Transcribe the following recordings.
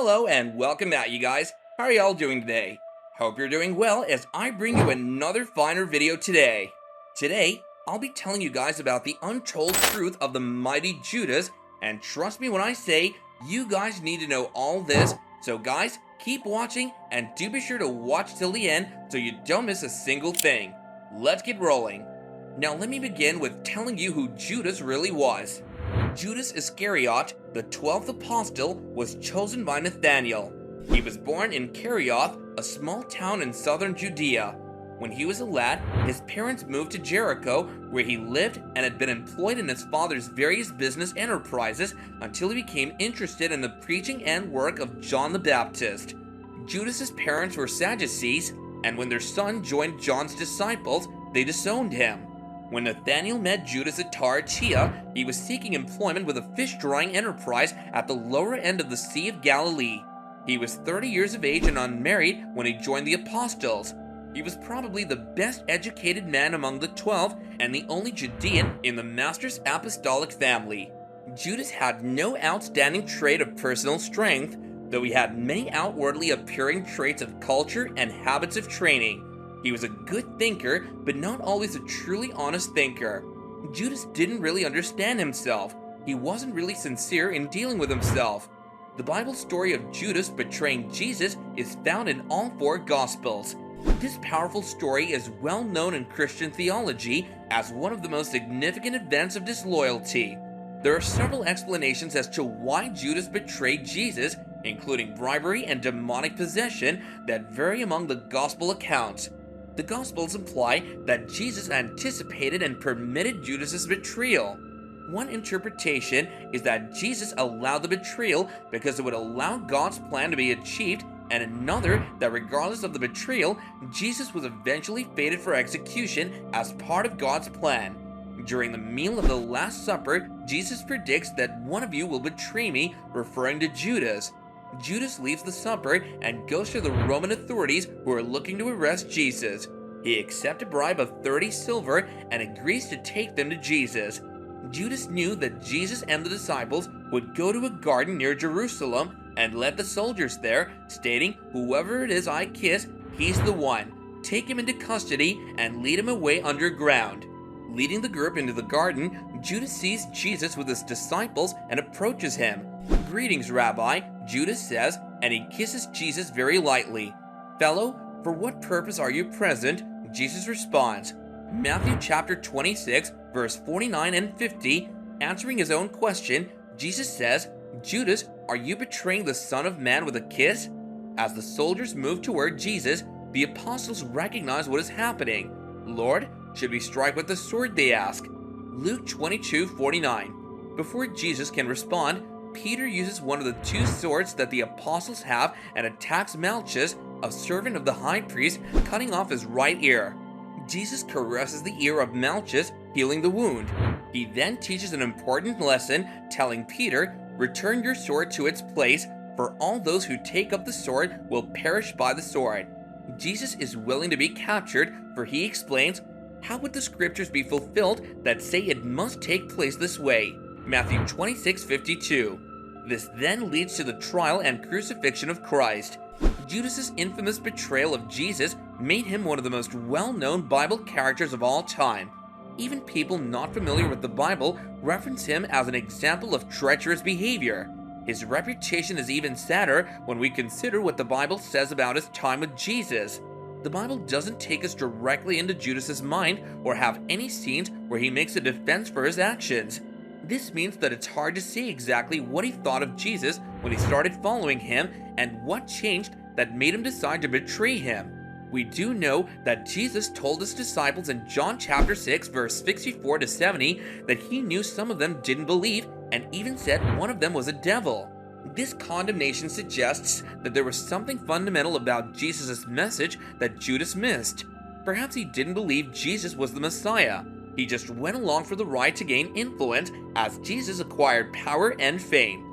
Hello and welcome back, you guys. How are y'all doing today? Hope you're doing well as I bring you another finer video today. Today, I'll be telling you guys about the untold truth of the mighty Judas, and trust me when I say, you guys need to know all this. So guys, keep watching and do be sure to watch till the end so you don't miss a single thing. Let's get rolling. Now let me begin with telling you who Judas really was. Judas Iscariot, the 12th apostle, was chosen by Nathanael. He was born in Kerioth, a small town in southern Judea. When he was a lad, his parents moved to Jericho, where he lived and had been employed in his father's various business enterprises until he became interested in the preaching and work of John the Baptist. Judas's parents were Sadducees, and when their son joined John's disciples, they disowned him. When Nathanael met Judas at Thyatira, he was seeking employment with a fish-drying enterprise at the lower end of the Sea of Galilee. He was 30 years of age and unmarried when he joined the apostles. He was probably the best educated man among the 12 and the only Judean in the Master's apostolic family. Judas had no outstanding trait of personal strength, though he had many outwardly appearing traits of culture and habits of training. He was a good thinker, but not always a truly honest thinker. Judas didn't really understand himself. He wasn't really sincere in dealing with himself. The Bible story of Judas betraying Jesus is found in all four Gospels. This powerful story is well known in Christian theology as one of the most significant events of disloyalty. There are several explanations as to why Judas betrayed Jesus, including bribery and demonic possession, that vary among the Gospel accounts. The Gospels imply that Jesus anticipated and permitted Judas's betrayal. One interpretation is that Jesus allowed the betrayal because it would allow God's plan to be achieved, and another that regardless of the betrayal, Jesus was eventually fated for execution as part of God's plan. During the meal of the Last Supper, Jesus predicts that one of you will betray me, referring to Judas. Judas leaves the supper and goes to the Roman authorities who are looking to arrest Jesus. He accepts a bribe of 30 silver and agrees to take them to Jesus. Judas knew that Jesus and the disciples would go to a garden near Jerusalem and led the soldiers there, stating, "Whoever it is I kiss, he's the one. Take him into custody and lead him away underground." Leading the group into the garden, Judas sees Jesus with his disciples and approaches him. "Greetings, Rabbi," Judas says, and he kisses Jesus very lightly. "Fellow, for what purpose are you present?" Jesus responds. Matthew chapter 26, verse 49 and 50, answering his own question, Jesus says, "Judas, are you betraying the Son of Man with a kiss?" As the soldiers move toward Jesus, the apostles recognize what is happening. "Lord, should we strike with the sword?" they ask. Luke 22:49. Before Jesus can respond, Peter uses one of the two swords that the apostles have and attacks Malchus, a servant of the high priest, cutting off his right ear. Jesus caresses the ear of Malchus, healing the wound. He then teaches an important lesson, telling Peter, "Return your sword to its place, for all those who take up the sword will perish by the sword." Jesus is willing to be captured, for he explains, "How would the scriptures be fulfilled that say it must take place this way?" Matthew 26:52. This then leads to the trial and crucifixion of Christ. Judas's infamous betrayal of Jesus made him one of the most well-known Bible characters of all time. Even people not familiar with the Bible reference him as an example of treacherous behavior. His reputation is even sadder when we consider what the Bible says about his time with Jesus. The Bible doesn't take us directly into Judas's mind or have any scenes where he makes a defense for his actions. This means that it's hard to see exactly what he thought of Jesus when he started following him and what changed that made him decide to betray him. We do know that Jesus told his disciples in John chapter 6 verse 64 to 70 that he knew some of them didn't believe and even said one of them was a devil. This condemnation suggests that there was something fundamental about Jesus' message that Judas missed. Perhaps he didn't believe Jesus was the Messiah. He just went along for the ride to gain influence as Jesus acquired power and fame.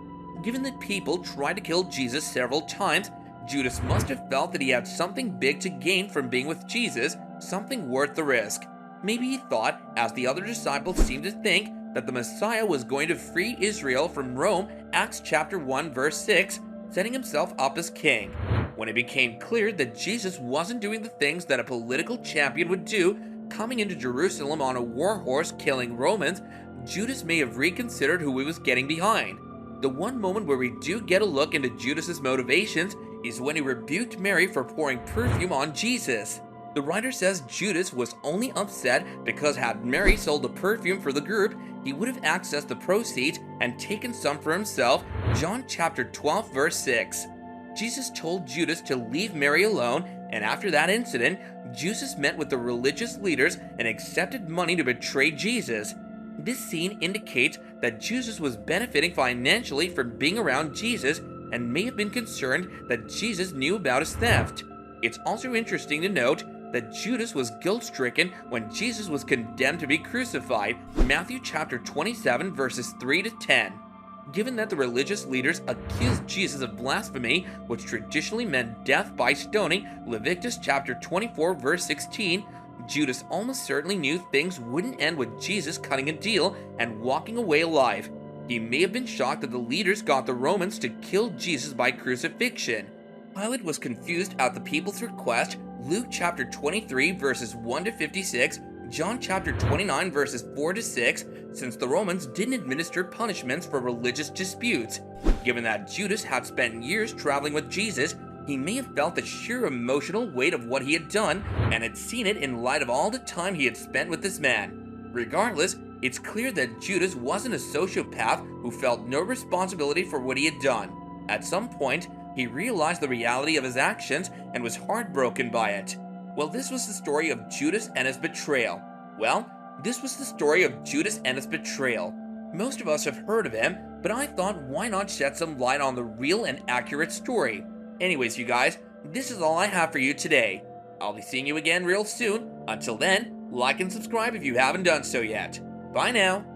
Given that people tried to kill Jesus several times, Judas must have felt that he had something big to gain from being with Jesus, something worth the risk. Maybe he thought, as the other disciples seemed to think, that the Messiah was going to free Israel from Rome, Acts chapter 1 verse 6, setting himself up as king. When it became clear that Jesus wasn't doing the things that a political champion would do, coming into Jerusalem on a war horse killing Romans, Judas may have reconsidered who he was getting behind. The one moment where we do get a look into Judas's motivations is when he rebuked Mary for pouring perfume on Jesus. The writer says Judas was only upset because had Mary sold the perfume for the group, he would have accessed the proceeds and taken some for himself. John chapter 12 verse 6. Jesus told Judas to leave Mary alone, and after that incident, Judas met with the religious leaders and accepted money to betray Jesus. This scene indicates that Judas was benefiting financially from being around Jesus and may have been concerned that Jesus knew about his theft. It's also interesting to note that Judas was guilt-stricken when Jesus was condemned to be crucified, Matthew chapter 27 verses 3 to 10. Given that the religious leaders accused Jesus of blasphemy, which traditionally meant death by stoning, Leviticus chapter 24 verse 16, Judas almost certainly knew things wouldn't end with Jesus cutting a deal and walking away alive. He may have been shocked that the leaders got the Romans to kill Jesus by crucifixion. Pilate was confused at the people's request, Luke chapter 23 verses 1 to 56, John chapter 29 verses 4 to 6, since the Romans didn't administer punishments for religious disputes. Given that Judas had spent years traveling with Jesus, he may have felt the sheer emotional weight of what he had done and had seen it in light of all the time he had spent with this man. Regardless, it's clear that Judas wasn't a sociopath who felt no responsibility for what he had done. At some point, he realized the reality of his actions and was heartbroken by it. Well, this was the story of Judas and his betrayal. Most of us have heard of him, but I thought why not shed some light on the real and accurate story. Anyways, you guys, this is all I have for you today. I'll be seeing you again real soon. Until then, like and subscribe if you haven't done so yet. Bye now.